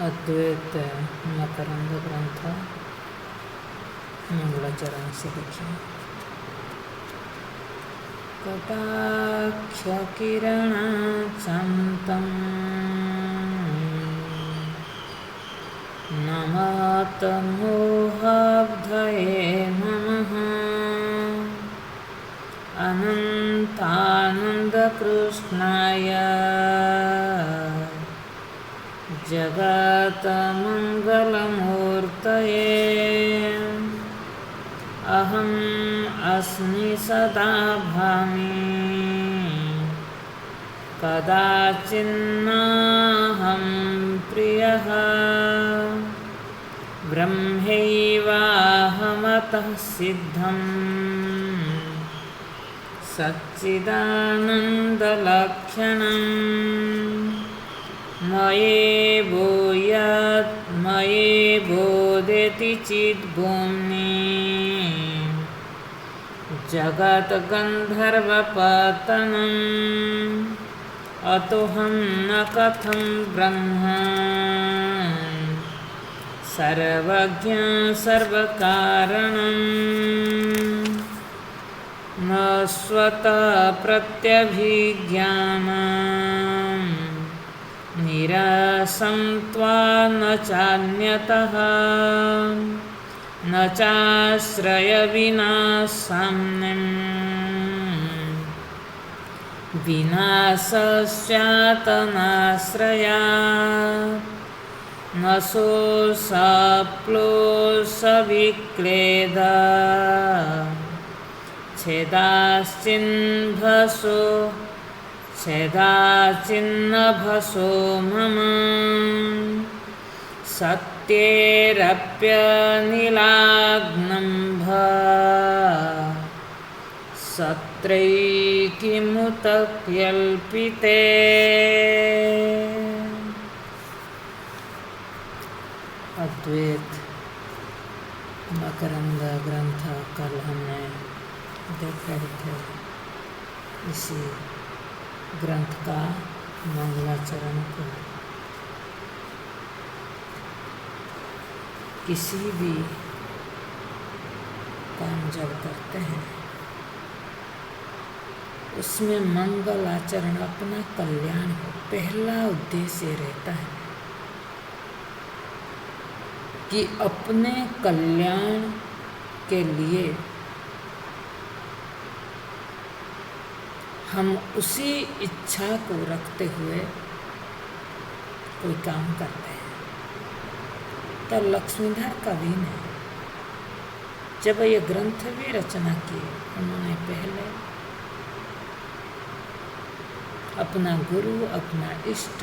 अद्वैत मकरंद ग्रंथ मंगलाचरण से देखिए। कटाक्षकिरणाचन्तं नमतमोहाब्धये नमः। अनन्तानन्दकृष्णाय जगतमङ्गलमूर्तये अहम् अस्मि सदा भामि कदाचिन्नाहं प्रियः ब्रह्मैवाहमतः सिद्धं सच्चिदानन्दलक्षणम् मयि बोधयति चिद्भूम्नि जगद्गन्धर्वपतनम् अतोऽहं न कथं ब्रह्म सर्वज्ञ सर्वकारणम् न स्वतः प्रत्यभिज्ञानम् निरसं त्वा न चान्यतः न चाश्रयविना साम्यम् विनाशस्यातनाश्रयात् न सोऽसप्लोऽसविक्लेदः छेदाचिन्नभसो मम सत्येरप्यनिलाग्नम्भ सत्रैकिमुतक्यल्पिते। अद्वैत मकरंद ग्रंथ कल हमने देख रहे थे। इसी ग्रंथ का मंगलाचरण को किसी भी काम जब करते हैं उसमें मंगल आचरण अपना कल्याण हो, पहला उद्देश्य रहता है कि अपने कल्याण के लिए हम उसी इच्छा को रखते हुए कोई काम करते हैं। तो लक्ष्मीधर कवि ने जब ये ग्रंथ भी रचना की, उन्होंने पहले अपना गुरु, अपना इष्ट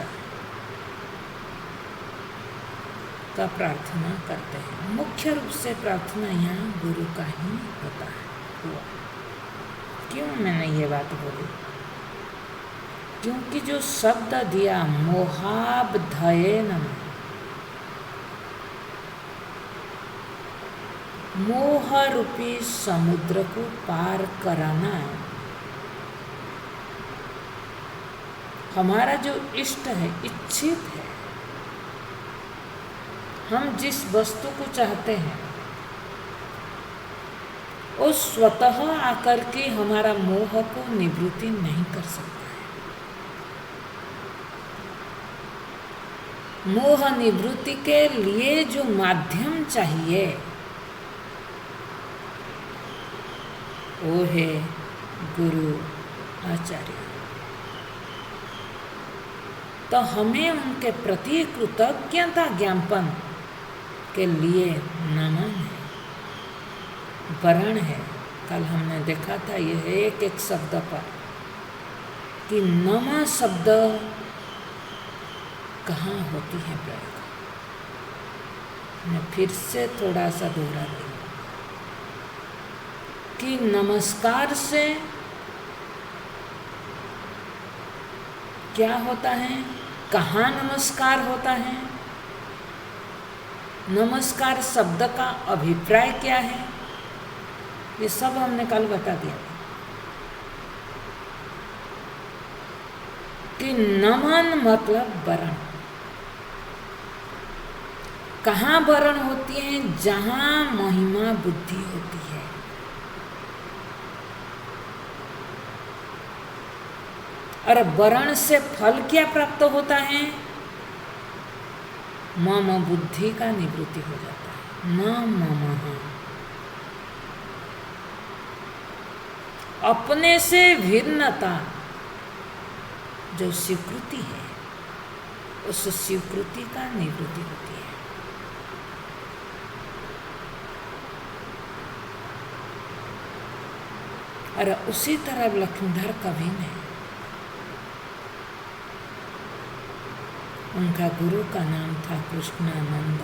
का प्रार्थना करते हैं। मुख्य रूप से प्रार्थना यहाँ गुरु का ही होता है हुआ। क्यों मैंने ये बात बोली? क्योंकि जो शब्द दिया मोहाब्धये नमः, मोह रूपी समुद्र को पार कराना हमारा जो इष्ट है, इच्छित है। हम जिस वस्तु को चाहते हैं वो स्वतः आकर के हमारा मोह को निवृत्ति नहीं कर सकता है। मोह निवृत्ति के लिए जो माध्यम चाहिए वो है गुरु आचार्य। तो हमें उनके प्रति कृतज्ञता ज्ञापन के लिए नमन है, वरण है। कल हमने देखा था यह एक एक शब्द पर कि नमः शब्द कहाँ होती है प्रयोग। मैं फिर से थोड़ा सा दोहरा दूँ कि नमस्कार से क्या होता है, कहाँ नमस्कार होता है, नमस्कार शब्द का अभिप्राय क्या है, ये सब हमने कल बता दिया कि नमन मतलब वरण। कहाँ वर्ण होती हैं? जहाँ महिमा बुद्धि होती है। और वर्ण से फल क्या प्राप्त होता है? मम बुद्धि का निवृत्ति हो जाता है। न मम, अपने से भिन्नता जो स्वीकृति है, उस स्वीकृति का निवृत्ति होती है। और उसी तरह लक्ष्मीधर कवि ने उनका गुरु का नाम था कृष्णानंद।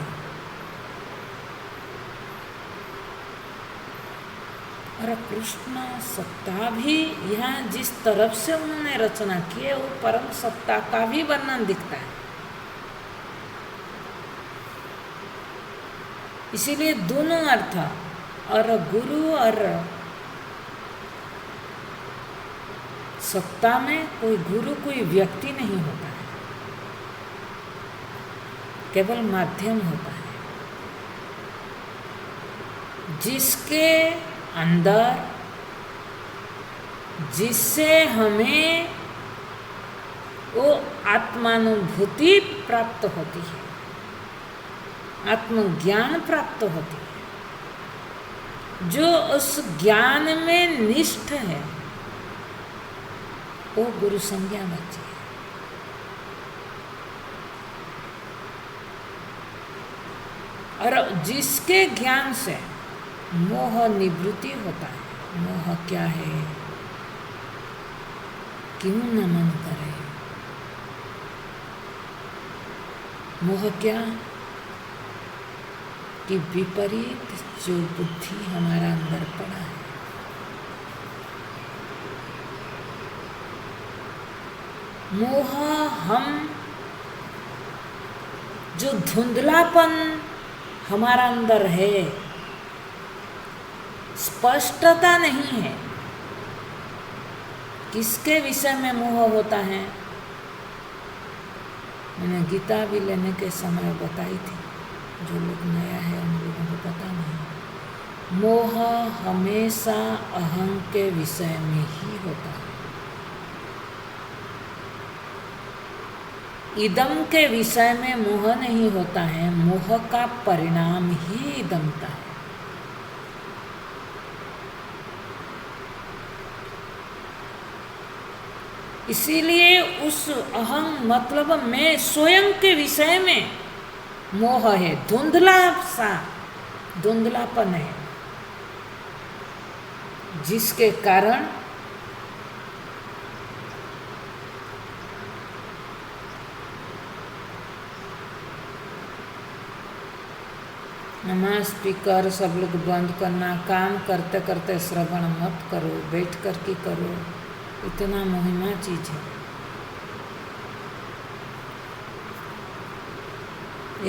और कृष्ण सत्ता भी यहाँ जिस तरफ से उन्होंने रचना की है, वो परम सत्ता का भी वर्णन दिखता है। इसीलिए दोनों अर्थ, और गुरु और सत्ता में कोई गुरु कोई व्यक्ति नहीं होता है, केवल माध्यम होता है जिसके अंदर, जिससे हमें वो आत्मानुभूति प्राप्त होती है, आत्मज्ञान प्राप्त होती है। जो उस ज्ञान में निष्ठ है वो गुरु संज्ञा बची है। और जिसके ज्ञान से मोह निवृत्ति होता है। मोह क्या है? क्यों नमन करे? मोह क्या? कि विपरीत जो बुद्धि हमारा अंदर पड़ा है, मोह हम जो धुंधलापन हमारा अंदर है, स्पष्टता नहीं है, किसके विषय में मोह होता है? मैंने गीता भी लेने के समय बताई थी, जो लोग नया है उन लोगों को पता नहीं। मोह हमेशा अहं के विषय में ही होता है। इदम के विषय में मोह नहीं होता है, मोह का परिणाम ही इदमता है। इसीलिए उस अहं मतलब मैं स्वयं के विषय में मोह है, धुंधलापन है, जिसके कारण नमाज स्पीकर सब लोग बंद करना, काम करते करते श्रवण मत करो, बैठ कर के करो, इतना महिमा चीज है।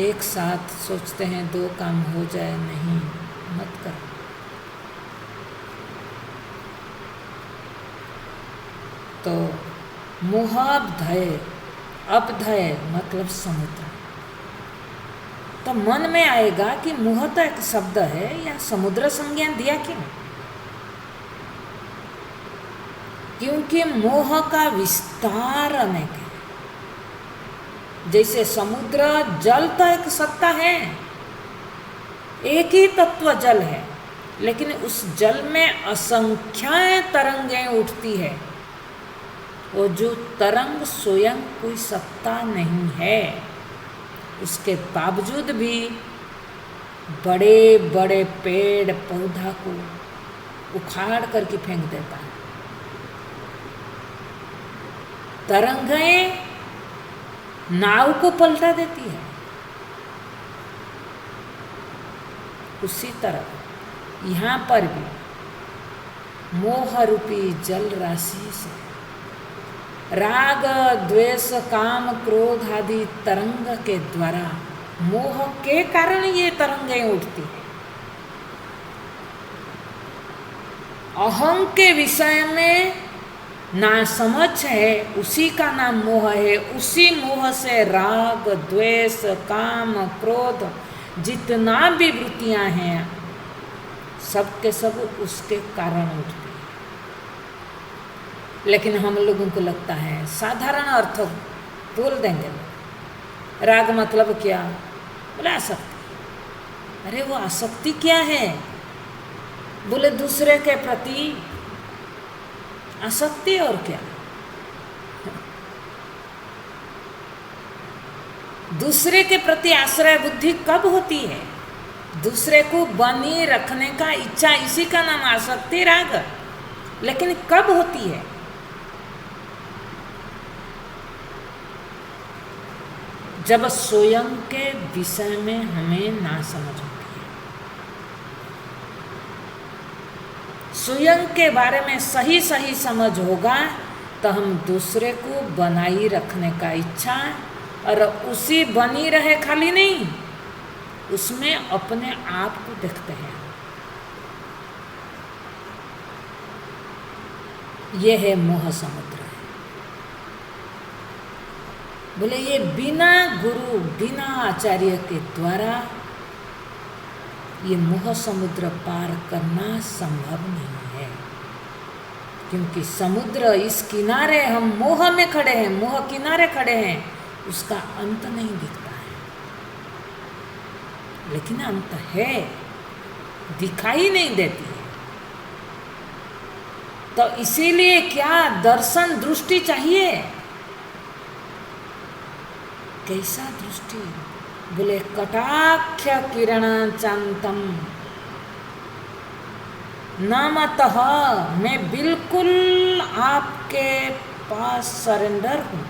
एक साथ सोचते हैं 2 काम हो जाए, नहीं, मत करो। तो मोहाबधय, अपधय मतलब समुद्र। तो मन में आएगा कि मोह तो एक शब्द है, या समुद्र संज्ञा दिया क्यों? क्योंकि मोह का विस्तार अनेक है। जैसे समुद्र, जल तो एक सत्ता है, एक ही तत्व जल है, लेकिन उस जल में असंख्य तरंगें उठती है। वो जो तरंग स्वयं कोई सत्ता नहीं है, उसके बावजूद भी बड़े बड़े पेड़ पौधा को उखाड़ करके फेंक देता है। तरंगें नाव को पलटा देती है। उसी तरह यहाँ पर भी मोह रूपी जल राशि से राग द्वेष काम क्रोध आदि तरंग के द्वारा, मोह के कारण ये तरंगें उठती हैं। अहं के विषय में ना समझ है, उसी का नाम मोह है। उसी मोह से राग द्वेष काम क्रोध जितना भी वृत्तियां हैं सब के सब उसके कारण उठती है। लेकिन हम लोगों को लगता है साधारण अर्थ बोल देंगे लोग, राग मतलब क्या, बोले आसक्ति। अरे वो आसक्ति क्या है, बोले दूसरे के प्रति आसक्ति, और क्या, दूसरे के प्रति आश्रय बुद्धि कब होती है, दूसरे को बनी रखने का इच्छा, इसी का नाम आसक्ति राग। लेकिन कब होती है, जब स्वयं के विषय में हमें ना समझ होती है। स्वयं के बारे में सही सही समझ होगा तो हम दूसरे को बनाई रखने का इच्छा, और उसी बनी रहे खाली नहीं, उसमें अपने आप को देखते हैं। यह है मोह समुद्र। बोले ये बिना गुरु बिना आचार्य के द्वारा ये मोह समुद्र पार करना संभव नहीं है, क्योंकि समुद्र इस किनारे हम मोह में खड़े हैं, मोह किनारे खड़े हैं, उसका अंत नहीं दिखता है। लेकिन अंत है, दिखाई नहीं देती है। तो इसीलिए क्या दर्शन दृष्टि चाहिए। कैसा दृष्टि, बोले कटाक्ष किरण चांतम नामतः, मैं बिल्कुल आपके पास सरेंडर हूं।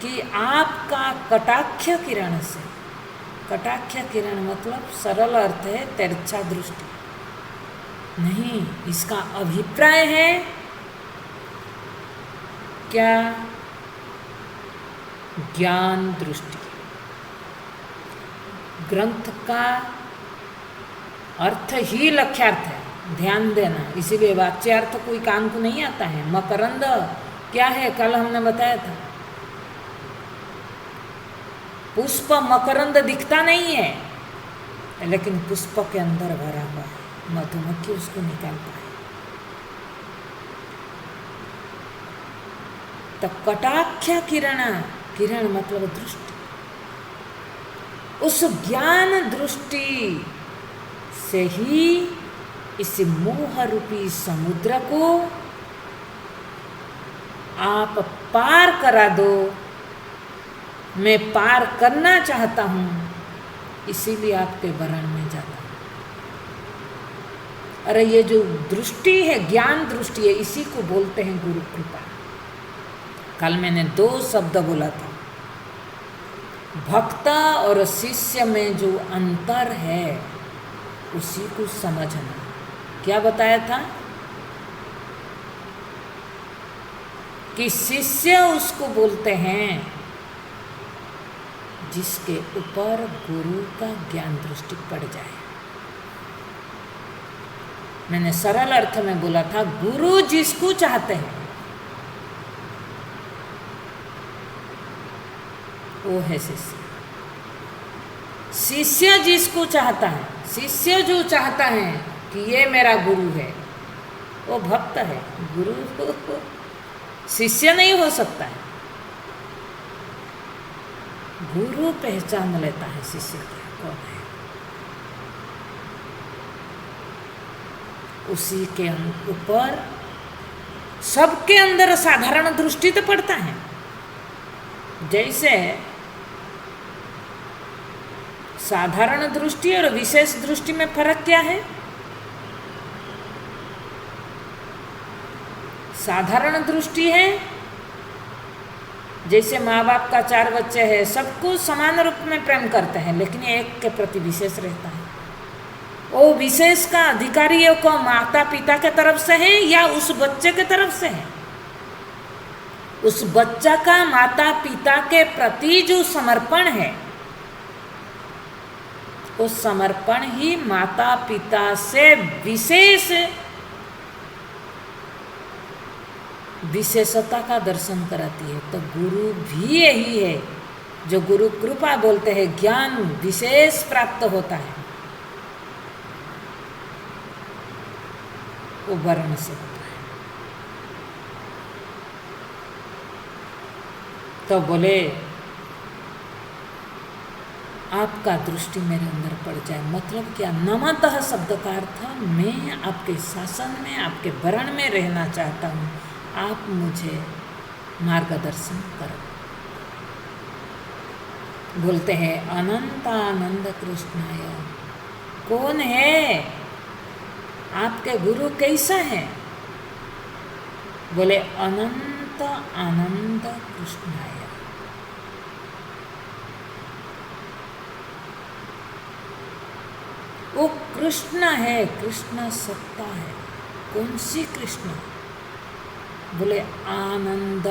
कि आपका कटाक्ष किरण से, कटाक्ष किरण मतलब सरल अर्थ है तिरछा दृष्टि नहीं, इसका अभिप्राय है क्या, ज्ञान दृष्टि। ग्रंथ का अर्थ ही लक्ष्यार्थ है, ध्यान देना, इसीलिए वाच्यार्थ कोई काम को नहीं आता है। मकरंद क्या है, कल हमने बताया था, पुष्प मकरंद दिखता नहीं है, लेकिन पुष्प के अंदर भरा हुआ है, मधुमक्खी उसको निकालता है। तो कटाक्ष किरण, किरण मतलब दृष्टि, उस ज्ञान दृष्टि से ही इस मोह रूपी समुद्र को आप पार करा दो। मैं पार करना चाहता हूं, इसीलिए आपके वरण में जाता हूं। अरे ये जो दृष्टि है, ज्ञान दृष्टि है, इसी को बोलते हैं गुरु कृपा। कल मैंने 2 शब्द बोला था, भक्त और शिष्य में जो अंतर है उसी को समझना। क्या बताया था कि शिष्य उसको बोलते हैं जिसके ऊपर गुरु का ज्ञान दृष्टि पड़ जाए। मैंने सरल अर्थ में बोला था, गुरु जिसको चाहते हैं वो है शिष्य। शिष्य जिसको चाहता है, शिष्य जो चाहता है कि ये मेरा गुरु है, वो भक्त है। गुरु शिष्य नहीं हो सकता है। गुरु पहचान लेता है शिष्य कौन है, उसी के ऊपर सबके अंदर साधारण दृष्टि तो पड़ता है। जैसे साधारण दृष्टि और विशेष दृष्टि में फर्क क्या है। साधारण दृष्टि है जैसे माँ बाप का 4 बच्चे हैं, सबको समान रूप में प्रेम करते हैं, लेकिन एक के प्रति विशेष रहता है। वो विशेष का अधिकारी को माता पिता के तरफ से है या उस बच्चे के तरफ से है। उस बच्चा का माता पिता के प्रति जो समर्पण है, उस समर्पण ही माता पिता से विशेष विशेषता का दर्शन कराती है। तो गुरु भी यही है जो गुरु कृपा बोलते हैं, ज्ञान विशेष प्राप्त होता है, वो वर्ण से होता है। तो बोले आपका दृष्टि मेरे अंदर पड़ जाए, मतलब क्या, नमतः शब्द का अर्थ मैं आपके शासन में, आपके वर्ण में रहना चाहता हूँ, आप मुझे मार्गदर्शन करो। बोलते हैं अनंत आनंद कृष्णाय। कौन है आपके गुरु, कैसा है? बोले अनंत आनंद कृष्णाय। वो कृष्ण है, कृष्ण सत्ता है। कौन सी कृष्ण? बोले आनंद।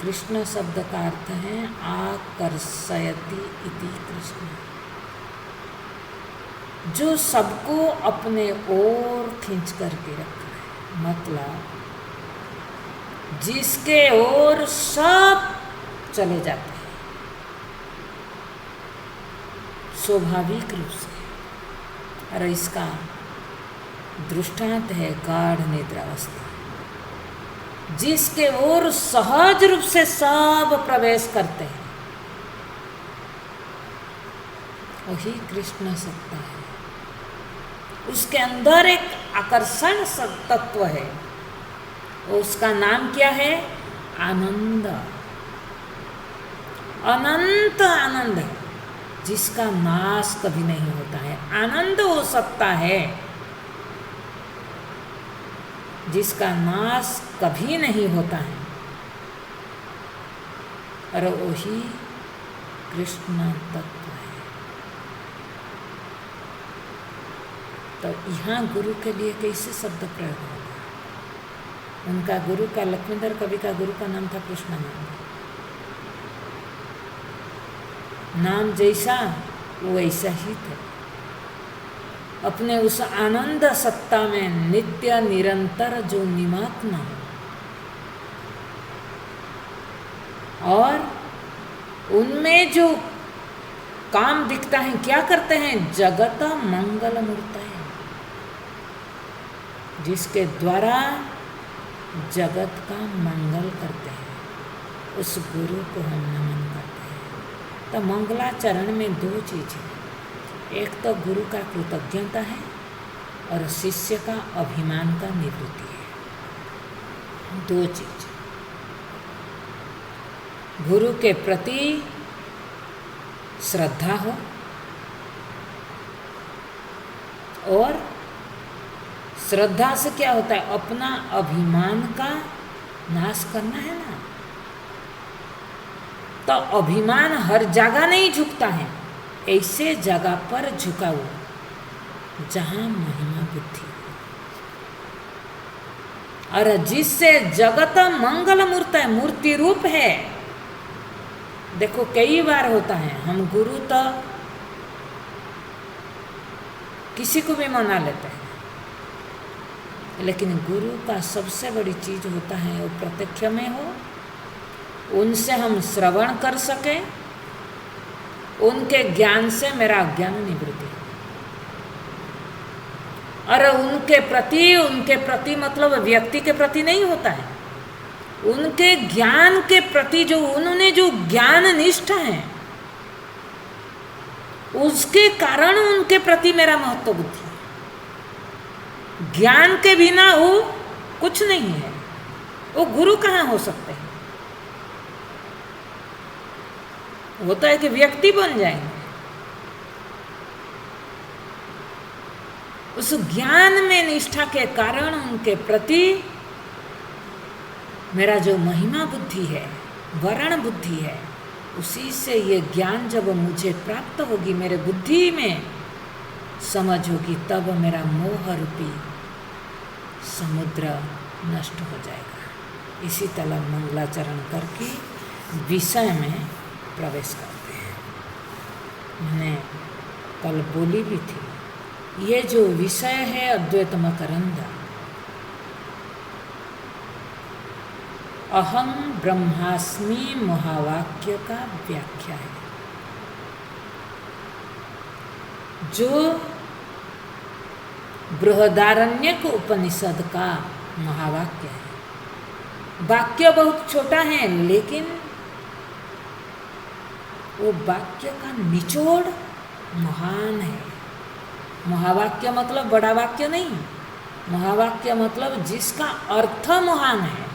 कृष्ण शब्द का अर्थ है आकर्षयति इति कृष्ण, जो सबको अपने ओर खींच करके रखा है, मतलब जिसके ओर सब चले जाते हैं स्वाभाविक रूप से। और इसका दृष्टांत है गाढ़ निद्रावस्था, जिसके ओर सहज रूप से सब प्रवेश करते हैं, वही कृष्ण सत्ता है। उसके अंदर एक आकर्षण तत्व है, उसका नाम क्या है? आनंद। अनंत आनंद है, जिसका नाश कभी नहीं होता है। आनंद हो सकता है जिसका नाश कभी नहीं होता है, और वही कृष्ण तत्व है। तो यहाँ गुरु के लिए कैसे शब्द प्रयोग होगा? उनका गुरु का, लक्ष्मीधर कवि का गुरु का नाम था कृष्णानंद। नाम जैसा वो ऐसा ही था। अपने उस आनंद सत्ता में नित्य निरंतर जो निमग्न हो, और उनमें जो काम दिखता है, क्या करते हैं? जगत मंगल मूर्त है, जिसके द्वारा जगत का मंगल करते हैं, उस गुरु को हम नमन करते हैं। तो मंगलाचरण में दो चीज़ है, एक तो गुरु का कृतज्ञता है और शिष्य का अभिमान का निवृत्ति है। दो चीज, गुरु के प्रति श्रद्धा हो और श्रद्धा से क्या होता है? अपना अभिमान का नाश करना है ना। तो अभिमान हर जगह नहीं झुकता है, ऐसे जगह पर झुकाओ जहां महिमा बुद्धि, और जिससे जगत मंगल मूर्त है, मूर्ति रूप है। देखो कई बार होता है, हम गुरु तो किसी को भी मना लेते हैं, लेकिन गुरु का सबसे बड़ी चीज होता है वो प्रत्यक्ष में हो, उनसे हम श्रवण कर सके, उनके ज्ञान से मेरा अज्ञान निवृत्ति, और उनके प्रति मतलब व्यक्ति के प्रति नहीं होता है, उनके ज्ञान के प्रति जो उन्होंने जो ज्ञान निष्ठा है, उसके कारण उनके प्रति मेरा महत्व बुद्धि। ज्ञान के बिना वो कुछ नहीं है, वो गुरु कहाँ हो सकते हैं? वो तो एक व्यक्ति बन जाएंगे। उस ज्ञान में निष्ठा के कारण उनके प्रति मेरा जो महिमा बुद्धि है, वर्ण बुद्धि है, उसी से ये ज्ञान जब मुझे प्राप्त होगी, मेरे बुद्धि में समझ होगी, तब मेरा मोह रूपी समुद्र नष्ट हो जाएगा। इसी तरह मंगलाचरण करके विषय में प्रवेश करते हैं। मैंने कल बोली भी थी, ये जो विषय है अद्वैत मकरंद, अहं ब्रह्मास्मि महावाक्य का व्याख्या है, जो बृहदारण्यक उपनिषद का महावाक्य है। वाक्य बहुत छोटा है, लेकिन वो वाक्य का निचोड़ महान है। महावाक्य मतलब बड़ा वाक्य नहीं, महावाक्य मतलब जिसका अर्थ महान है।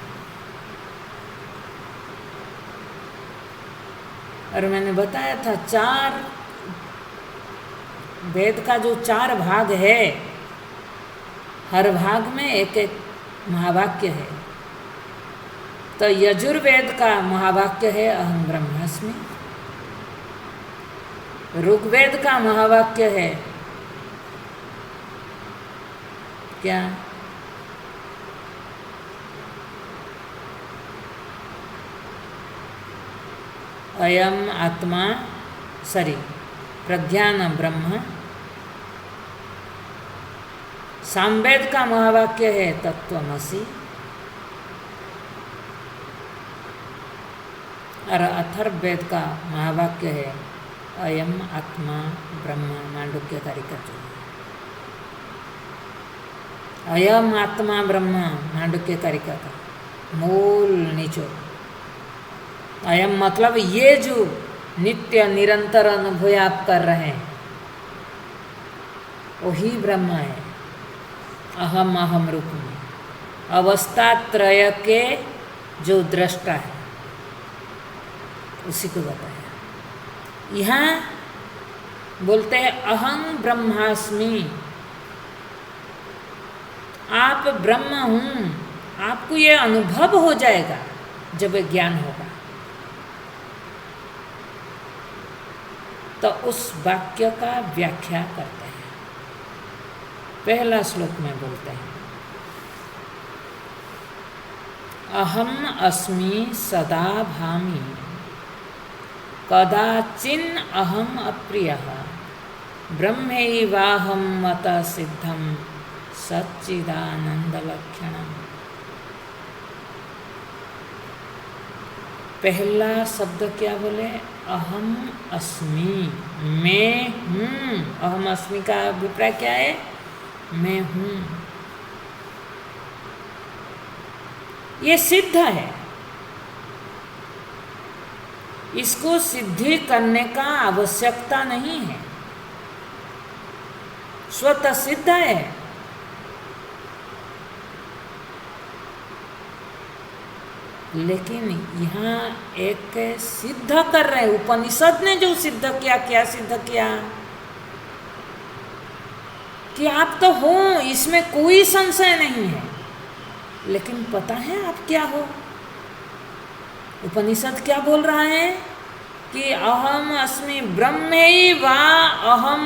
और मैंने बताया था, 4 वेद का जो 4 भाग है, हर भाग में एक एक महावाक्य है। तो यजुर्वेद का महावाक्य है अहं ब्रह्मास्मि। ऋग्वेद का महावाक्य है क्या? अयम आत्मा प्रज्ञान ब्रह्म। सामवेद का महावाक्य है तत्त्वमसि। और अथर्ववेद का महावाक्य है अयम आत्मा ब्रह्म। मांडुक्यकारिका जो अयम आत्मा ब्रह्म, मांडुक्यकारिका का मूल निचोड़। अयम मतलब ये जो नित्य निरंतर अनुभव आप कर रहे हैं, वही ब्रह्म है। अहम अहम रूप में अवस्था त्रय के जो दृष्टा है, उसी को बताया। यहाँ बोलते हैं अहं ब्रह्मास्मि, आप ब्रह्म हूँ। आपको ये अनुभव हो जाएगा जब ज्ञान होगा। तो उस वाक्य का व्याख्या करते हैं। पहला श्लोक में बोलते हैं अहम अस्मि सदा भामि कदाचिन अहम अप्रियः ब्रह्मैवाहं मतः सिद्धं सच्चिदानंदलक्षणम्। पहला शब्द क्या बोले? अहम अस्मि, मैं हूँ। अहम अस्मि का अभिप्राय क्या है? मैं हूँ। ये सिद्ध है, इसको सिद्धि करने का आवश्यकता नहीं है, स्वतः सिद्ध है। लेकिन यहाँ एक सिद्ध कर रहे हैं। उपनिषद ने जो सिद्ध किया, क्या सिद्ध किया? कि आप तो हो, इसमें कोई संशय नहीं है। लेकिन पता है आप क्या हो? उपनिषद क्या बोल रहा है? कि अहम अस्मि ब्रह्मैव अहम।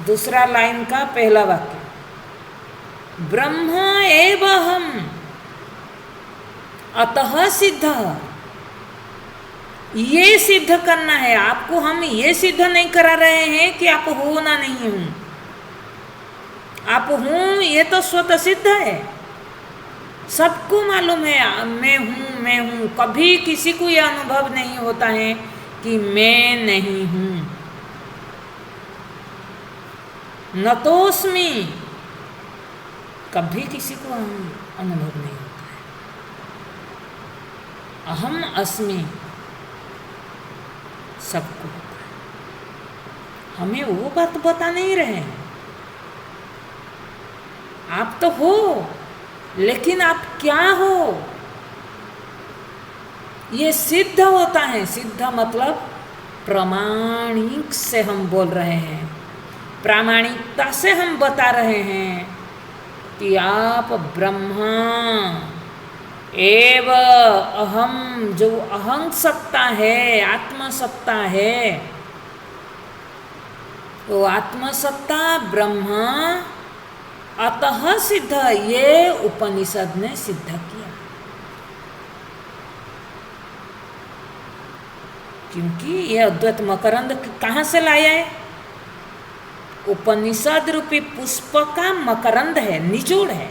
दूसरा लाइन का पहला वाक्य, ब्रह्म एव अहम अतः सिद्ध। ये सिद्ध करना है आपको। हम ये सिद्ध नहीं करा रहे हैं कि आप हो ना नहीं हूं। आप हूं, ये तो स्वतः सिद्ध है, सबको मालूम है मैं हूं, मैं हूं। कभी किसी को यह अनुभव नहीं होता है कि मैं नहीं हूं। नतोस्मि, कभी किसी को अनुभव नहीं होता है। अहम अस्मि सबको होता है। हमें वो बात बता नहीं रहे हैं। आप तो हो, लेकिन आप क्या हो ये सिद्ध होता है। सिद्ध मतलब प्रामाणिक से हम बोल रहे हैं, प्रामाणिकता से हम बता रहे हैं कि आप ब्रह्मा एव अहम। जो अहं सत्ता है, आत्मसत्ता है, वो आत्मसत्ता ब्रह्मा अतः सिद्ध। ये उपनिषद ने सिद्ध किया। क्योंकि ये अद्वैत मकरंद कहाँ से लाया है? उपनिषद रूपी पुष्प का मकरंद है, निचोड़ है।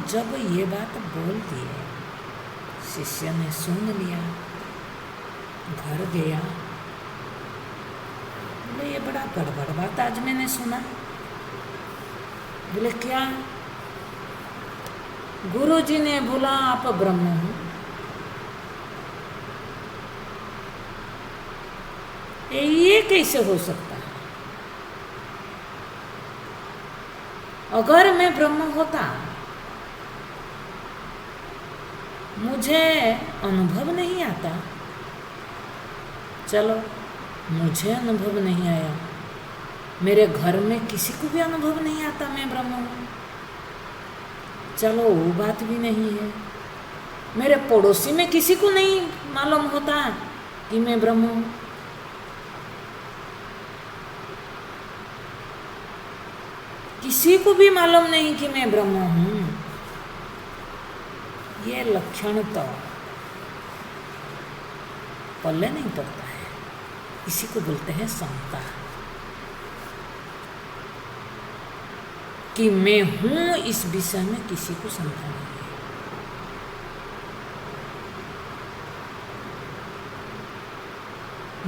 जब ये बात बोल दी, शिष्य ने सुन लिया, घर गया, बोले ये बड़ा गड़बड़ बात आज मैंने सुना। बोले क्या? गुरुजी ने बोला आप ब्रह्म हो। ये कैसे हो सकता है? अगर मैं ब्रह्म होता, मुझे अनुभव नहीं आता। चलो, मुझे अनुभव नहीं आया, मेरे घर में किसी को भी अनुभव नहीं आता मैं ब्रह्म हूँ। चलो, वो बात भी नहीं है, मेरे पड़ोसी में किसी को नहीं मालूम होता कि मैं ब्रह्म हूँ। किसी को भी मालूम नहीं कि मैं ब्रह्म हूँ। ये लक्षण तो पल्ले नहीं पड़ता है। इसी को बोलते हैं शंका, कि मैं हूं इस विषय में किसी को समझा नहीं है।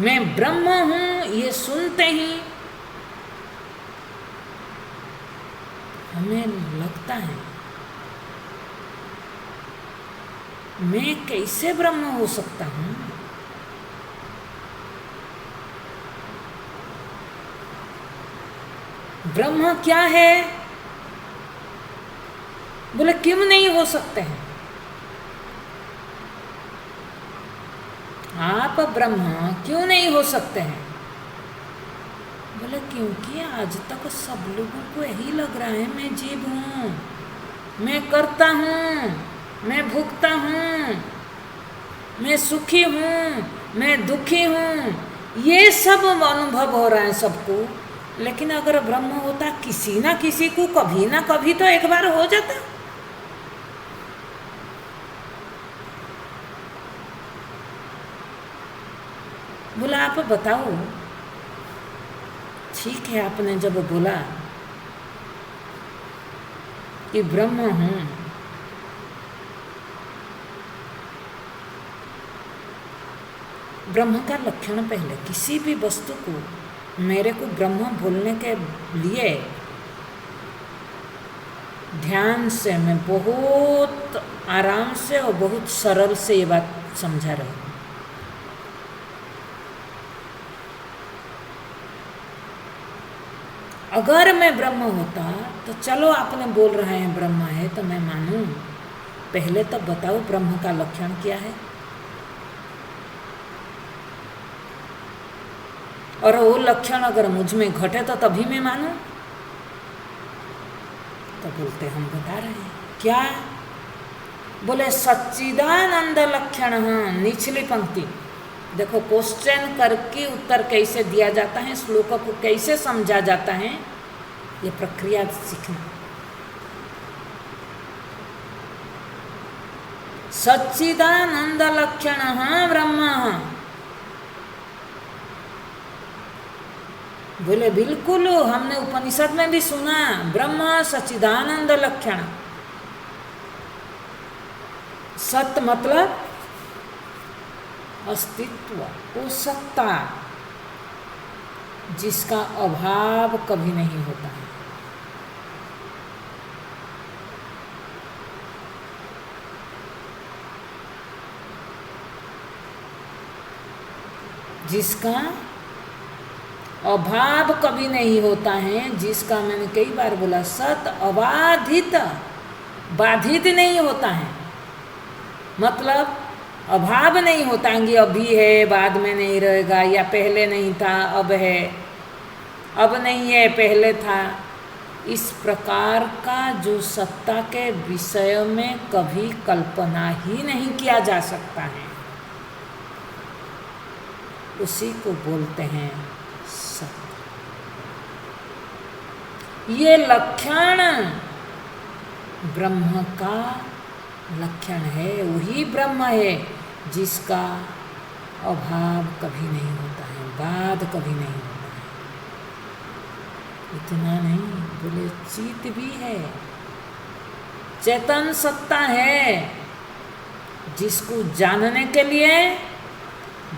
मैं ब्रह्म हूं ये सुनते ही हमें लगता है मैं कैसे ब्रह्म हो सकता हूं। ब्रह्म क्या है? बोले क्यों नहीं हो सकते हैं आप ब्रह्म, क्यों नहीं हो सकते हैं? बोले क्योंकि आज तक सब लोगों को यही लग रहा है मैं जीव हूँ, मैं करता हूँ, मैं भुगता हूँ, मैं सुखी हूँ, मैं दुखी हूँ, ये सब अनुभव हो रहा है सबको। लेकिन अगर ब्रह्म होता, किसी ना किसी को कभी ना कभी तो एक बार हो जाता। बोला आप बताओ। ठीक है, आपने जब बोला कि ब्रह्म हूं, ब्रह्म का लक्षण पहले, किसी भी वस्तु को मेरे को ब्रह्म बोलने के लिए ध्यान से, मैं बहुत आराम से और बहुत सरल से ये बात समझा रही हूँ। अगर मैं ब्रह्म होता तो चलो आपने बोल रहे हैं ब्रह्म है तो मैं मानूं, पहले तो बताओ ब्रह्म का लक्षण क्या है, और वो लक्षण अगर मुझ में घटे तो तभी मैं मानूं। तो बोलते हम बता रहे हैं क्या? बोले सच्चिदानंद लक्षण। हाँ, निचली पंक्ति देखो, क्वेश्चन करके उत्तर कैसे दिया जाता है, श्लोक को कैसे समझा जाता है, ये प्रक्रिया सीखना। सच्चिदानंद लक्षण ब्रह्म। बोले बिल्कुल, हमने उपनिषद में भी सुना, ब्रह्म सच्चिदानंद लक्षण। सत मतलब अस्तित्व, वो सत्ता जिसका अभाव कभी नहीं होता है। जिसका अभाव कभी नहीं होता है, जिसका मैंने कई बार बोला सत अबाधित, बाधित नहीं होता है। मतलब अभाव नहीं होता है कि अभी है बाद में नहीं रहेगा, या पहले नहीं था अब है, अब नहीं है पहले था। इस प्रकार का जो सत्ता के विषय में कभी कल्पना ही नहीं किया जा सकता है, उसी को बोलते हैं सत्य। ये लक्षण ब्रह्म का लक्षण है, वही ब्रह्म है जिसका अभाव कभी नहीं होता है, बाद कभी नहीं होता है। इतना नहीं, बोले चित भी है, चेतन सत्ता है जिसको जानने के लिए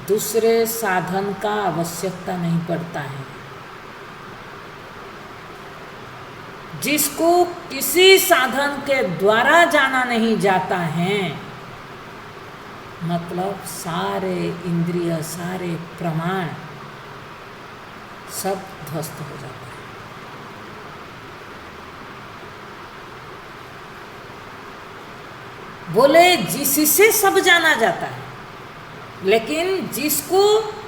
दूसरे साधन का आवश्यकता नहीं पड़ता है, जिसको किसी साधन के द्वारा जाना नहीं जाता है, मतलब सारे इंद्रिय, सारे प्रमाण सब ध्वस्त हो जाता है। बोले जिससे सब जाना जाता है, लेकिन जिसको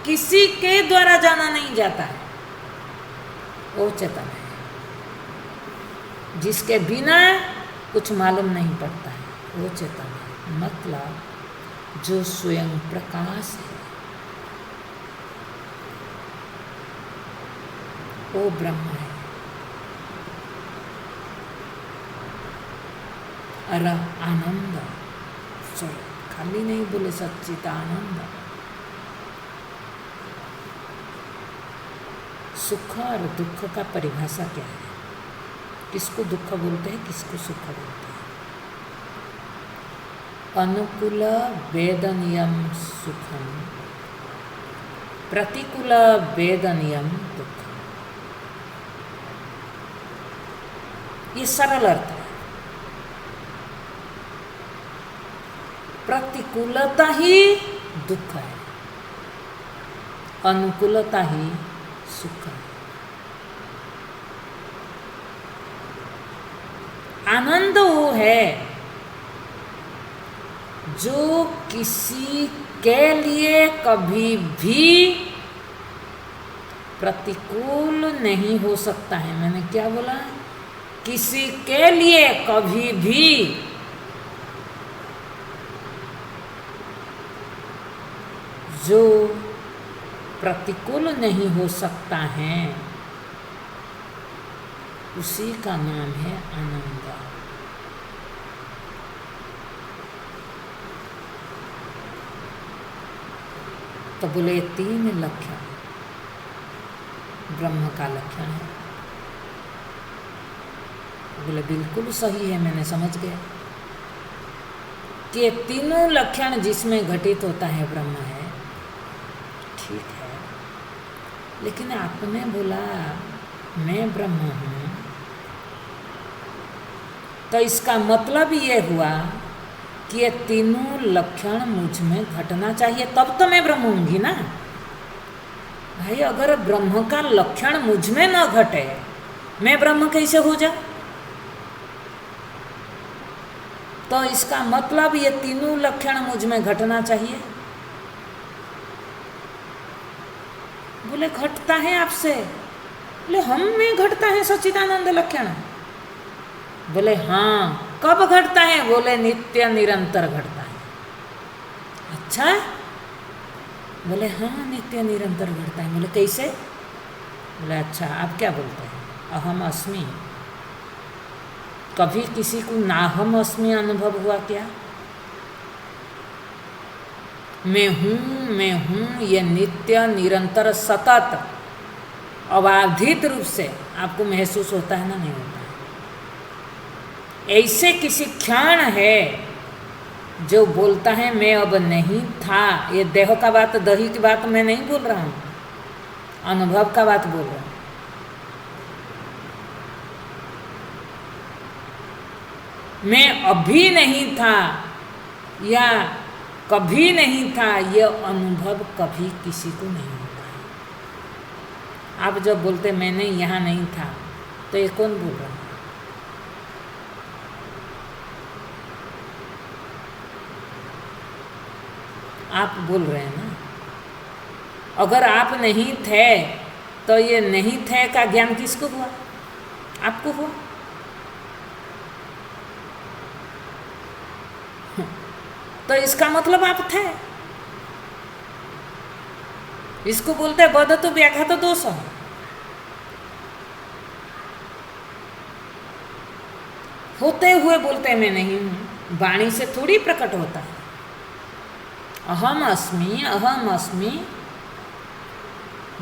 किसी के द्वारा जाना नहीं जाता है वो चेतन है, जिसके बिना कुछ मालूम नहीं पड़ता है वो चेतन है। मतलब जो स्वयं प्रकाश है वो ब्रह्म है। अरे आनंद, खाली नहीं बोले सच्चिदानंद। सुख और दुख का परिभाषा क्या है? किसको दुख बोलते हैं, किसको सुख बोलते हैं? अनुकूल वेदनीयम सुखम, प्रतिकूल वेदनीयम दुखम। ये सरल अर्थ है। प्रतिकूलता ही दुख है, अनुकूलता ही सुख है। आनंद वो है जो किसी के लिए कभी भी प्रतिकूल नहीं हो सकता है। मैंने क्या बोला? किसी के लिए कभी भी जो प्रतिकूल नहीं हो सकता है उसी का नाम है आनंद। तो बोले 3 लक्षण ब्रह्म का लक्षण है। बोले बिल्कुल सही है, मैंने समझ गया कि 3 लक्षण जिसमें घटित होता है ब्रह्म है। ठीक है, लेकिन आपने बोला मैं ब्रह्म हूँ, तो इसका मतलब ये हुआ कि ये 3 लक्षण मुझ में घटना चाहिए, तब तो मैं ब्रह्म होंगी ना भाई। अगर ब्रह्म का लक्षण मुझ में न घटे, मैं ब्रह्म कैसे हो जा? तो इसका मतलब ये 3 लक्षण मुझ में घटना चाहिए। बोले घटता है आपसे? बोले हम में घटता है सच्चिदानंद लक्षण? बोले हाँ। कब घटता है? बोले नित्य निरंतर घटता है। अच्छा, बोले हाँ नित्य निरंतर घटता है। बोले कैसे? बोले अच्छा आप क्या बोलते हैं? अहम अस्मि। कभी किसी को नाहम अस्मि अनुभव हुआ क्या? मैं हूँ ये नित्य निरंतर सतत अबाधित रूप से आपको महसूस होता है ना? नहीं होता है। ऐसे किसी क्षण है जो बोलता है मैं अब नहीं था। ये देह का बात, दही की बात मैं नहीं बोल रहा हूँ, अनुभव का बात बोल रहा हूँ। मैं अभी नहीं था या कभी नहीं था, यह अनुभव कभी किसी को नहीं होता है। आप जब बोलते मैंने यहाँ नहीं था, तो ये कौन बोल रहा है? आप बोल रहे हैं ना। अगर आप नहीं थे तो ये नहीं थे का ज्ञान किसको हुआ? आपको हुआ। तो इसका मतलब आप थे। इसको बोलते हैं बद तो व्याघात तो दोष। होते हुए बोलते हैं मैं नहीं हूं, वाणी से थोड़ी प्रकट होता है। अहम अस्मि, अहम अस्मि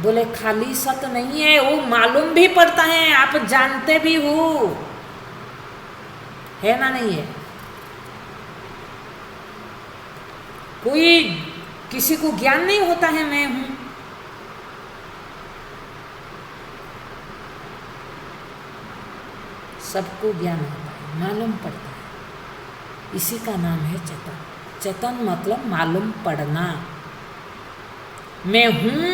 बोले खाली सत नहीं है, वो मालूम भी पड़ता है, आप जानते भी हो। है ना नहीं है? कोई किसी को ज्ञान नहीं होता है मैं हूं। सबको ज्ञान होता है, मालूम पड़ता है। इसी का नाम है चेतन। चेतन मतलब मालूम पड़ना। मैं हूं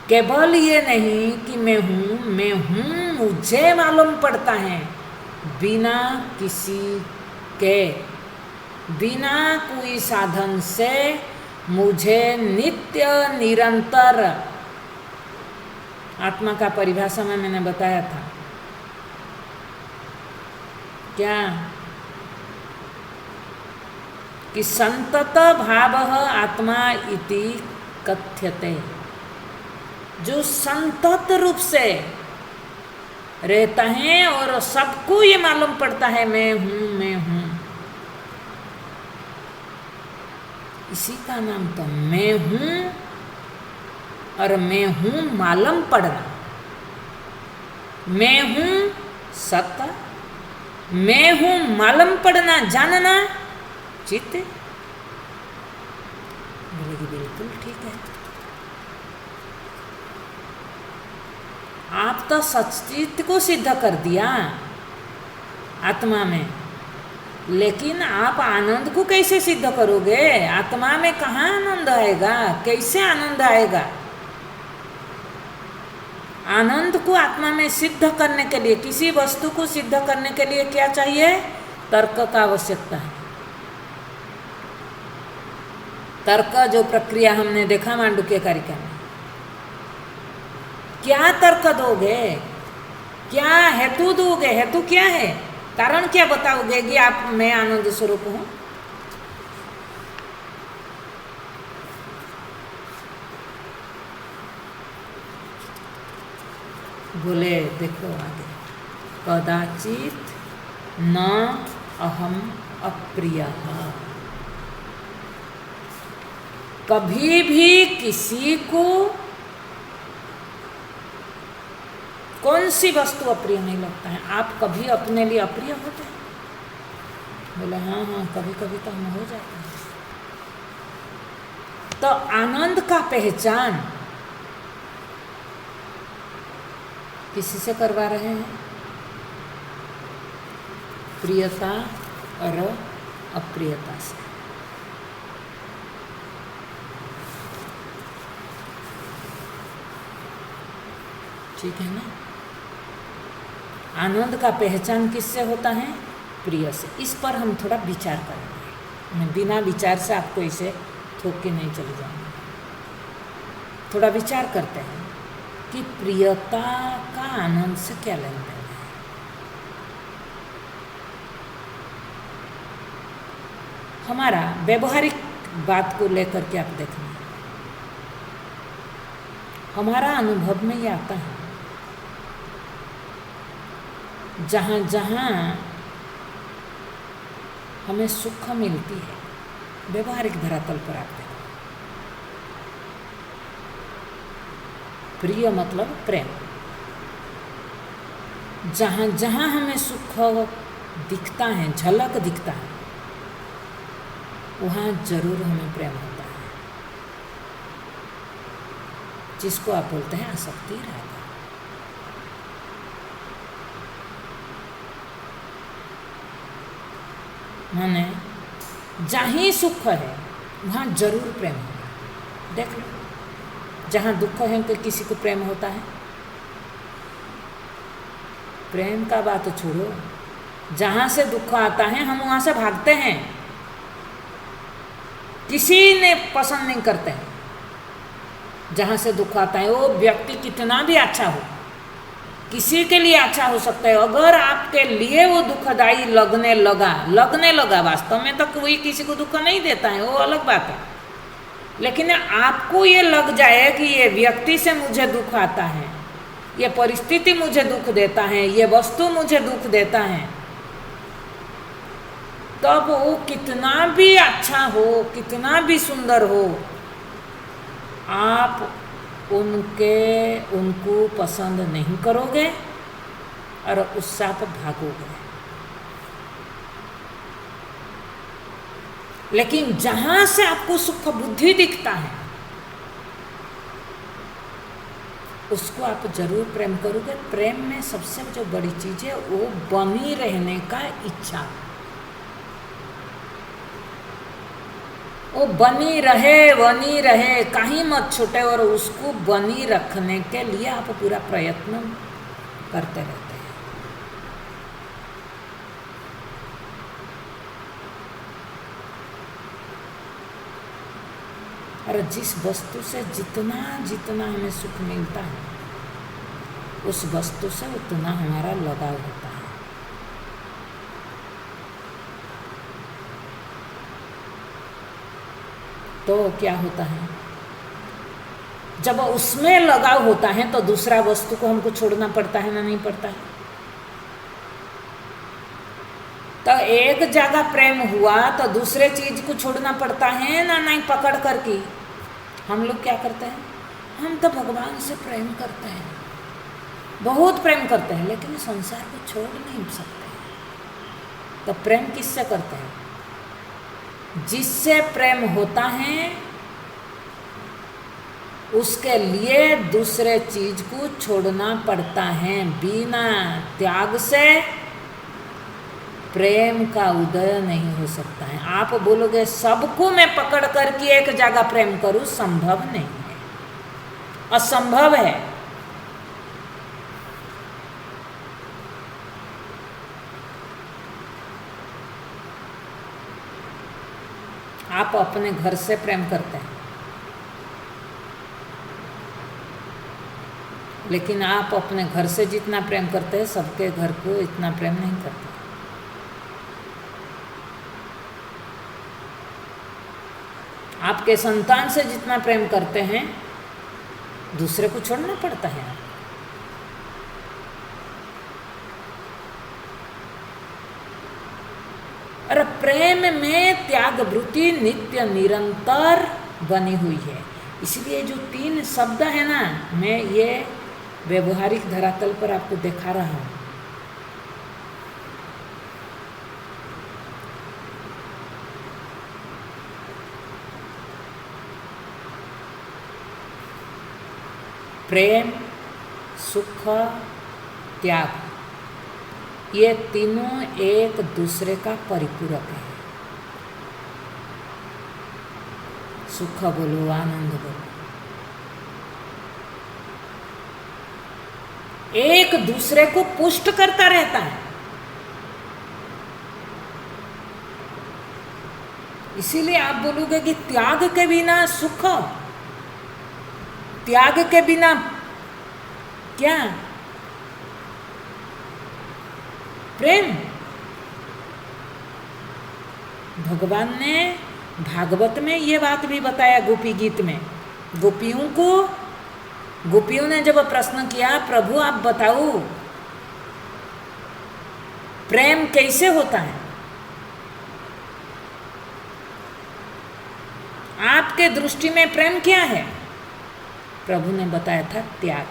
केवल ये नहीं कि मैं हूं मुझे मालूम पड़ता है, बिना किसी के, बिना कोई साधन से मुझे नित्य निरंतर। आत्मा का परिभाषा में मैंने बताया था क्या कि संतत भावः आत्मा इति कथ्यते। जो संतत रूप से रहता है और सबको ये मालूम पड़ता है मैं हूं। इसी का नाम तो मैं हूं। और मैं हूं मालूम पड़ना, मैं हूं सत्य, मैं हूं मालूम पड़ना, जानना चित्त। बोलेगी बिल्कुल ठीक है, आप तो सचित को सिद्ध कर दिया आत्मा में, लेकिन आप आनंद को कैसे सिद्ध करोगे? आत्मा में कहाँ आनंद आएगा? कैसे आनंद आएगा? आनंद को आत्मा में सिद्ध करने के लिए, किसी वस्तु को सिद्ध करने के लिए क्या चाहिए? तर्क का आवश्यकता है। तर्क जो प्रक्रिया हमने देखा मांडुक्य कारिका में, क्या तर्क दोगे? क्या हेतु दोगे? हेतु क्या है? कारण क्या बताओगे कि आप मैं आनंद स्वरूप हूं? बोले देखो आगे, कदाचित न अहम अप्रियः। कभी भी किसी को कौन सी वस्तु अप्रिय नहीं लगता है। आप कभी अपने लिए अप्रिय होते हैं? बोले हाँ कभी कभी तो हम हो जाते हैं। तो आनंद का पहचान किसी से करवा रहे हैं? प्रियता और अप्रियता से। ठीक है ना? आनंद का पहचान किससे होता है? प्रिय से। इस पर हम थोड़ा विचार करेंगे, मैं बिना विचार से आपको इसे थोक के नहीं चले जाऊंगा। थोड़ा विचार करते हैं कि प्रियता का आनंद से क्या लेन देन है। हमारा व्यवहारिक बात को लेकर के आप देखना, हमारा अनुभव में ये आता है, जहाँ जहाँ हमें सुख मिलती है, व्यवहारिक धरातल पर आप देखो, प्रिय मतलब प्रेम, जहाँ जहाँ हमें सुख दिखता है, झलक दिखता है, वहाँ जरूर हमें प्रेम होता है, जिसको आप बोलते हैं आसक्ति राग। माने जहाँ ही सुख है वहाँ जरूर प्रेम होगा। देख लो, जहाँ दुख है तो किसी को प्रेम होता है? प्रेम का बात छोड़ो, जहाँ से दुख आता है हम वहाँ से भागते हैं, किसी ने पसंद नहीं करते हैं। जहाँ से दुख आता है वो व्यक्ति कितना भी अच्छा हो, किसी के लिए अच्छा हो सकता है, अगर आपके लिए वो दुखदाई लगने लगा, वास्तव में तो कोई किसी को दुख नहीं देता है, वो अलग बात है, लेकिन आपको ये लग जाए कि ये व्यक्ति से मुझे दुख आता है, ये परिस्थिति मुझे दुख देता है, ये वस्तु मुझे दुख देता है, तब वो कितना भी अच्छा हो, कितना भी सुंदर हो, आप उनको पसंद नहीं करोगे और उससे आप भागोगे। लेकिन जहां से आपको सुख बुद्धि दिखता है उसको आप जरूर प्रेम करोगे। प्रेम में सबसे जो बड़ी चीज है वो बनी रहने का इच्छा, वो बनी रहे कहीं मत छूटे, और उसको बनी रखने के लिए आप पूरा प्रयत्न करते रहते हैं। और जिस वस्तु से जितना जितना हमें सुख मिलता है उस वस्तु से उतना हमारा लगाव होता है। तो क्या होता है, जब उसमें लगाव होता है तो दूसरा वस्तु को हमको छोड़ना पड़ता है ना, नहीं पड़ता है। तो एक जगह प्रेम हुआ तो दूसरे चीज को छोड़ना पड़ता है ना, नहीं पकड़ करके। हम लोग क्या करते हैं, हम तो भगवान से प्रेम करते हैं, बहुत प्रेम करते हैं, लेकिन संसार को छोड़ नहीं सकते। तो प्रेम किससे करते हैं, जिससे प्रेम होता है उसके लिए दूसरे चीज को छोड़ना पड़ता है। बिना त्याग से प्रेम का उदय नहीं हो सकता है। आप बोलोगे सबको मैं पकड़ करके एक जगह प्रेम करूं, संभव नहीं है, असंभव है। आप अपने घर से प्रेम करते हैं, लेकिन आप अपने घर से जितना प्रेम करते हैं सबके घर को इतना प्रेम नहीं करते। आपके संतान से जितना प्रेम करते हैं दूसरे को छोड़ना पड़ता है। और प्रेम में त्याग वृत्ति नित्य निरंतर बनी हुई है। इसलिए जो 3 शब्द है ना, मैं ये व्यवहारिक धरातल पर आपको दिखा रहा हूं। प्रेम, सुख, त्याग, ये तीनों एक दूसरे का परिपूरक है। सुख बोलो, आनंद बोलो, एक दूसरे को पुष्ट करता रहता है। इसीलिए आप बोलोगे कि त्याग के बिना सुख, त्याग के बिना क्या, प्रेम। भगवान ने भागवत में ये बात भी बताया, गोपी गीत में। गोपियों ने जब प्रश्न किया, प्रभु आप बताओ प्रेम कैसे होता है, आपके दृष्टि में प्रेम क्या है? प्रभु ने बताया था त्याग।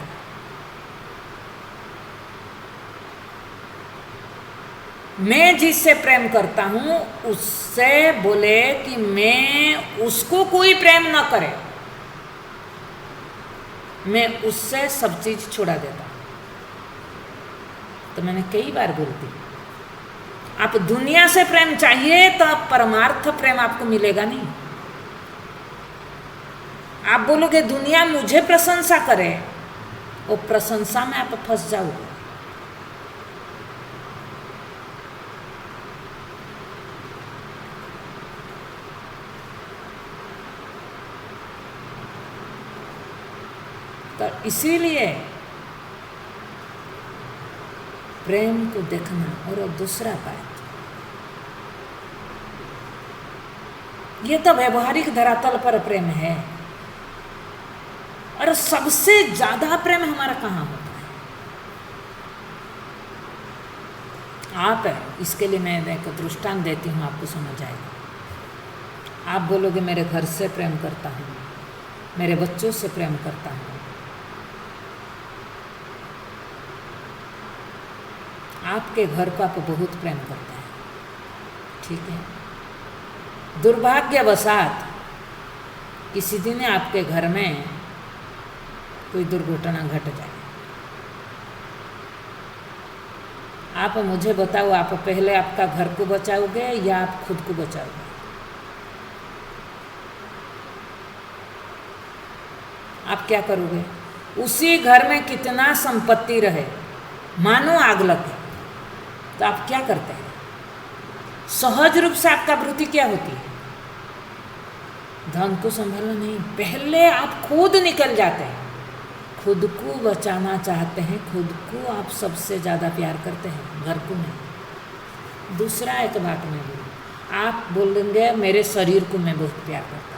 मैं जिससे प्रेम करता हूं उससे बोले कि मैं उसको कोई प्रेम न करे, मैं उससे सब चीज छुड़ा देता। तो मैंने कई बार बोलती, आप दुनिया से प्रेम चाहिए तो आप परमार्थ प्रेम आपको मिलेगा नहीं। आप बोलोगे दुनिया मुझे प्रशंसा करे, वो प्रशंसा में आप फंस जाओगे। तो इसीलिए प्रेम को देखना। और दूसरा बात, ये तो व्यवहारिक धरातल पर प्रेम है, और सबसे ज्यादा प्रेम हमारा कहाँ होता है? आप है। इसके लिए मैं एक दृष्टांत देती हूँ, आपको समझ आएगा। आप बोलोगे मेरे घर से प्रेम करता हूँ, मेरे बच्चों से प्रेम करता हूँ, आपके घर को आप बहुत प्रेम करते हैं, ठीक है। दुर्भाग्यवशात किसी दिन आपके घर में कोई दुर्घटना घट जाए, आप मुझे बताओ, आप पहले आपका घर को बचाओगे या आप खुद को बचाओगे? आप क्या करोगे? उसी घर में कितना संपत्ति रहे, मानो आग लगे, तो आप क्या करते हैं? सहज रूप से आपका वृत्ति क्या होती है? धन को संभालना नहीं, पहले आप खुद निकल जाते हैं, खुद को बचाना चाहते हैं, खुद को आप सबसे ज़्यादा प्यार करते हैं, घर को नहीं। दूसरा एक बात मैं बोलूँ, आप बोलेंगे मेरे शरीर को मैं बहुत प्यार करता हूँ।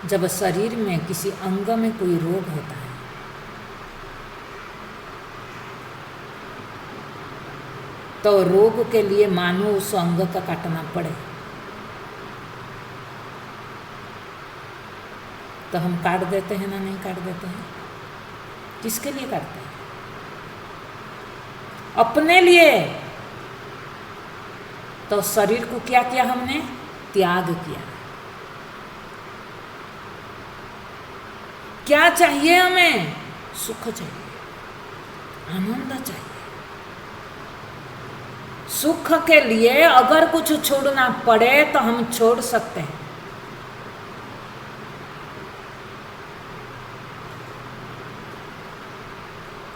जब शरीर में किसी अंग में कोई रोग होता है तो रोग के लिए मानो उस अंग का काटना पड़े तो हम काट देते हैं ना, नहीं काट देते हैं? किसके लिए काटते हैं? अपने लिए। तो शरीर को क्या किया हमने? त्याग किया। क्या चाहिए हमें? सुख चाहिए, आनंद चाहिए। सुख के लिए अगर कुछ छोड़ना पड़े तो हम छोड़ सकते हैं।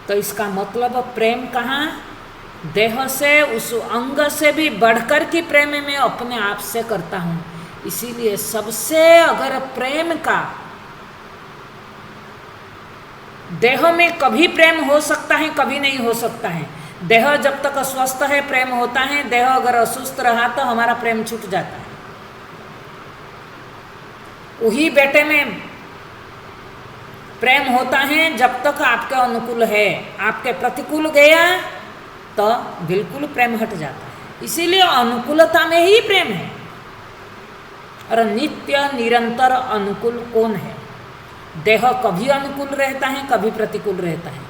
तो इसका मतलब प्रेम कहाँ? देह से, उस अंग से भी बढ़कर की प्रेम मैं अपने आप से करता हूँ। इसीलिए सबसे अगर प्रेम का, देह में कभी प्रेम हो सकता है, कभी नहीं हो सकता है। देह जब तक स्वस्थ है प्रेम होता है, देह अगर असुस्थ रहा तो हमारा प्रेम छूट जाता है। वही बेटे में प्रेम होता है जब तक आपके अनुकूल है, आपके प्रतिकूल गया तो बिल्कुल प्रेम हट जाता है। इसीलिए अनुकूलता में ही प्रेम है। और नित्य निरंतर अनुकूल कौन है? देह कभी अनुकूल रहता है, कभी प्रतिकूल रहता है।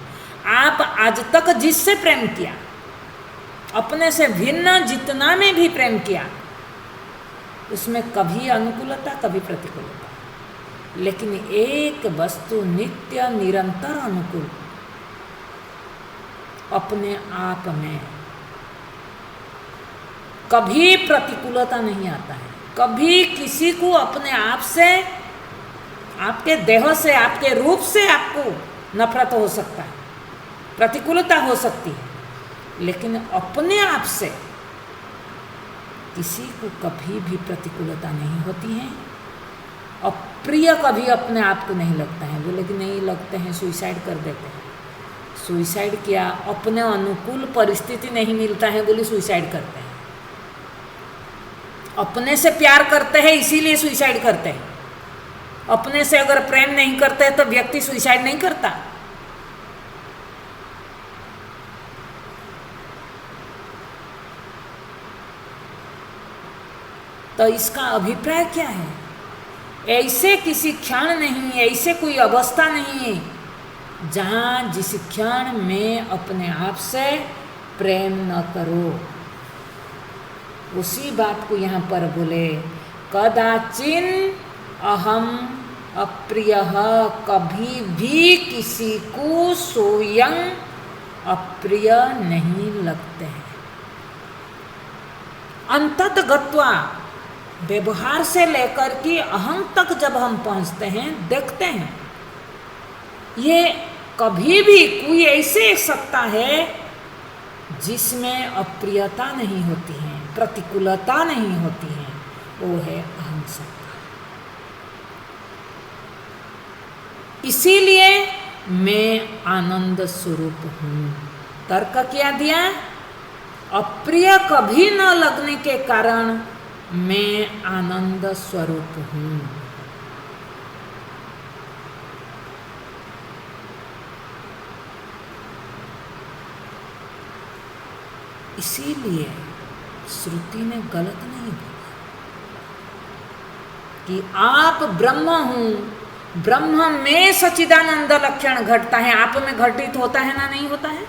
आप आज तक जिससे प्रेम किया, अपने से भिन्न जितना में भी प्रेम किया, उसमें कभी अनुकूलता, कभी प्रतिकूलता। लेकिन एक वस्तु नित्य निरंतर अनुकूल अपने आप में कभी प्रतिकूलता नहीं आता है। कभी किसी को अपने आप से, आपके देह से, आपके रूप से आपको नफरत हो सकता है, प्रतिकूलता हो सकती है, लेकिन अपने आप से किसी को कभी भी प्रतिकूलता नहीं होती है। अप्रिय कभी अपने आप को नहीं लगता है। बोले कि नहीं लगते हैं, सुइसाइड कर देते हैं। सुइसाइड किया, अपने अनुकूल परिस्थिति नहीं मिलता है बोले सुइसाइड करते हैं। अपने से प्यार करते हैं इसीलिए सुइसाइड करते हैं। अपने से अगर प्रेम नहीं करते तो व्यक्ति सुइसाइड नहीं करता। तो इसका अभिप्राय क्या है? ऐसे किसी क्षण नहीं, ऐसे कोई अवस्था नहीं है जहाँ जिस क्षण में अपने आप से प्रेम न करो। उसी बात को यहाँ पर बोले, कदाचिन अहम अप्रियः, कभी भी किसी को स्वयं अप्रिय नहीं लगते हैं। अंतत गत्वा, व्यवहार से लेकर के अहम तक जब हम पहुंचते हैं, देखते हैं ये कभी भी कोई ऐसे सत्ता है जिसमें अप्रियता नहीं होती है, प्रतिकूलता नहीं होती है, वो है अहम सत्ता। इसीलिए मैं आनंद स्वरूप हूँ। तर्क क्या दिया? अप्रिय कभी न लगने के कारण मैं आनंद स्वरूप हूँ। इसीलिए श्रुति ने गलत नहीं बोला कि आप ब्रह्म हूँ, ब्रह्म में सच्चिदानंद लक्षण घटता है, आप में घटित होता है ना, नहीं होता है?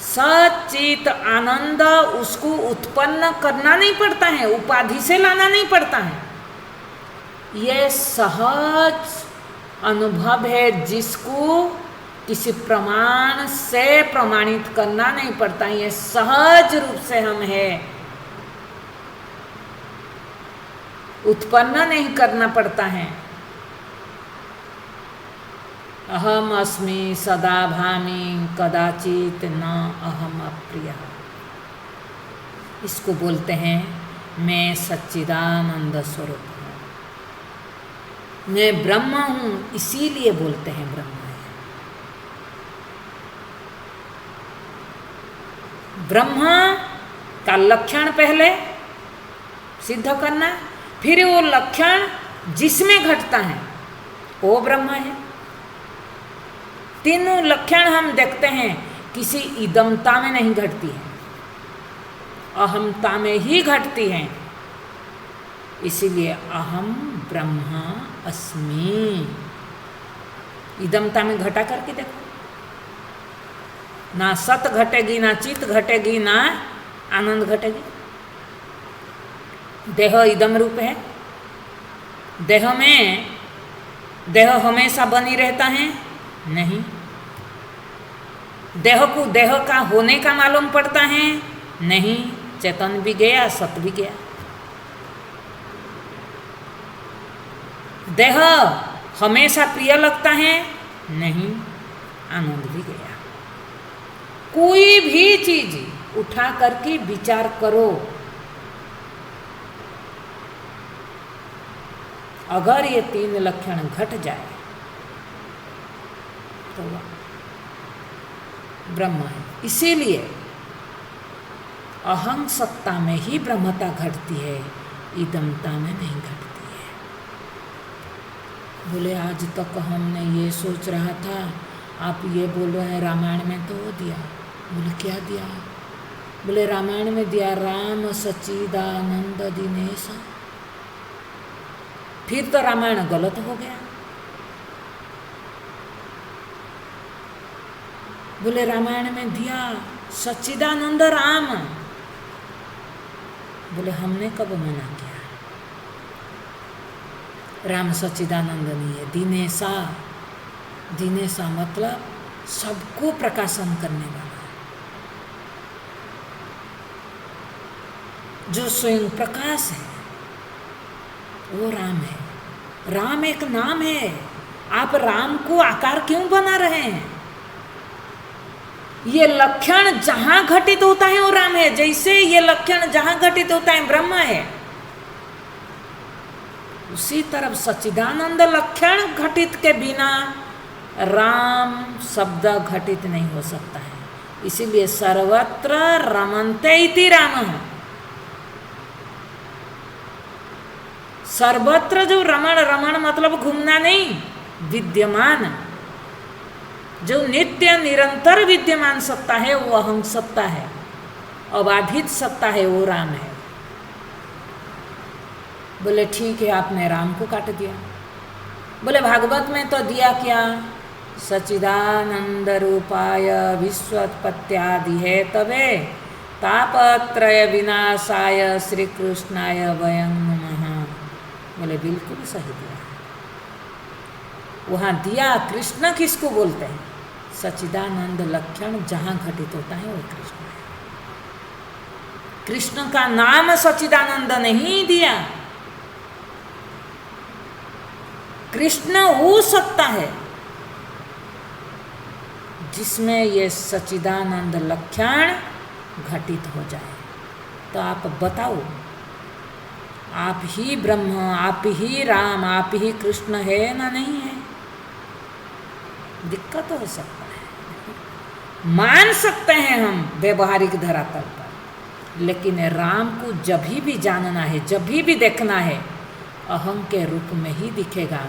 सच्चित आनंद उसको उत्पन्न करना नहीं पड़ता है, उपाधि से लाना नहीं पड़ता है। यह सहज अनुभव है जिसको किसी प्रमाण से प्रमाणित करना नहीं पड़ता है, यह सहज रूप से हम है, उत्पन्न नहीं करना पड़ता है। अहम अस्मि सदा भामि कदाचित न अहम अप्रिय, इसको बोलते हैं मैं सच्चिदानंद स्वरूप हूँ, मैं ब्रह्म हूँ, इसीलिए बोलते हैं ब्रह्म है। ब्रह्म का लक्षण पहले सिद्ध करना, फिर वो लक्षण जिसमें घटता है वो ब्रह्म है। तीनों लक्षण हम देखते हैं किसी इदमता में नहीं घटती है, अहमता में ही घटती है। इसीलिए अहम ब्रह्म अस्मि, इदमता में घटा करके देखो, ना सत घटेगी, ना चित घटेगी, ना आनंद घटेगी। देह इदम रूप है, देह में देह हमेशा बनी रहता है नहीं, देह को देह का होने का मालूम पड़ता है नहीं, चेतन भी गया सत भी गया। देह हमेशा प्रिय लगता है नहीं, आनंद भी गया। कोई भी चीज उठा करके विचार करो, अगर ये तीन लक्षण घट जाए तो ब्रह्म है। इसीलिए अहं सत्ता में ही ब्रह्मता घटती है, इदमता में नहीं घटती है। बोले आज तक हमने ये सोच रहा था, आप ये बोल रहे हैं रामायण में तो वो दिया। बोले क्या दिया? बोले रामायण में दिया राम सच्चिदानंद दिनेश। फिर तो रामायण गलत हो गया। बोले रामायण में दिया सच्चिदानंद राम। बोले हमने कब मना किया? राम सच्चिदानंद नहीं है, दिनेशा। दिनेशा मतलब सबको प्रकाशन करने वाला, जो स्वयं प्रकाश है वो राम है। राम एक नाम है, आप राम को आकार क्यों बना रहे हैं? ये लक्षण जहां घटित होता है वो राम है, जैसे ये लक्षण जहां घटित होता है ब्रह्म है, उसी तरफ सच्चिदानंद लक्षण घटित के बिना राम शब्द घटित नहीं हो सकता है। इसीलिए सर्वत्र रमन्ते इति रामः। सर्वत्र जो रमण, रमण मतलब घूमना नहीं, विद्यमान, जो नित्य निरंतर विद्यमान सत्ता है वो अहं सत्ता है, अबाधित सत्ता है, वो राम है। बोले ठीक है, आपने राम को काट दिया। बोले भागवत में तो दिया क्या? सच्चिदानंद रूपाय विश्वोत्पत्त्यादि है तबे तापत्रय विनाशाय श्री कृष्णाय वयं नमः। बोले बिल्कुल सही दिया। वहाँ दिया कृष्ण किसको बोलते हैं? सच्चिदानंद लक्षण जहाँ घटित होता है वो कृष्ण है। कृष्ण का नाम सच्चिदानंद नहीं दिया। कृष्ण हो सकता है जिसमें ये सच्चिदानंद लक्षण घटित हो जाए। तो आप बताओ, आप ही ब्रह्म, आप ही राम, आप ही कृष्ण है ना नहीं है? दिक्कत हो सकता है, मान सकते हैं हम व्यवहारिक धरातल पर, लेकिन राम को जब भी जानना है, जब भी देखना है, अहं के रूप में ही दिखेगा।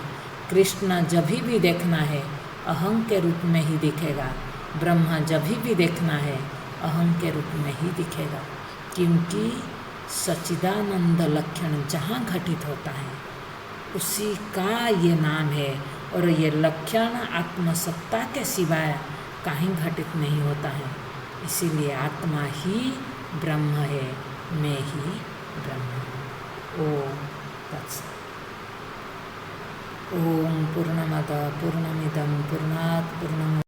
कृष्ण जब भी देखना है अहं के रूप में ही दिखेगा। ब्रह्मा जब भी देखना है अहं के रूप में ही दिखेगा, क्योंकि सच्चिदानंद लक्षण जहाँ घटित होता है उसी का ये नाम है। और ये लक्षण आत्मसत्ता के सिवाय कहीं घटित नहीं होता है। इसीलिए आत्मा ही ब्रह्म है, मैं ही ब्रह्म हूँ। ओम तत्सत। ओम पूर्णमद पूर्णमिदं पूर्णात् पूर्णमुदच्यते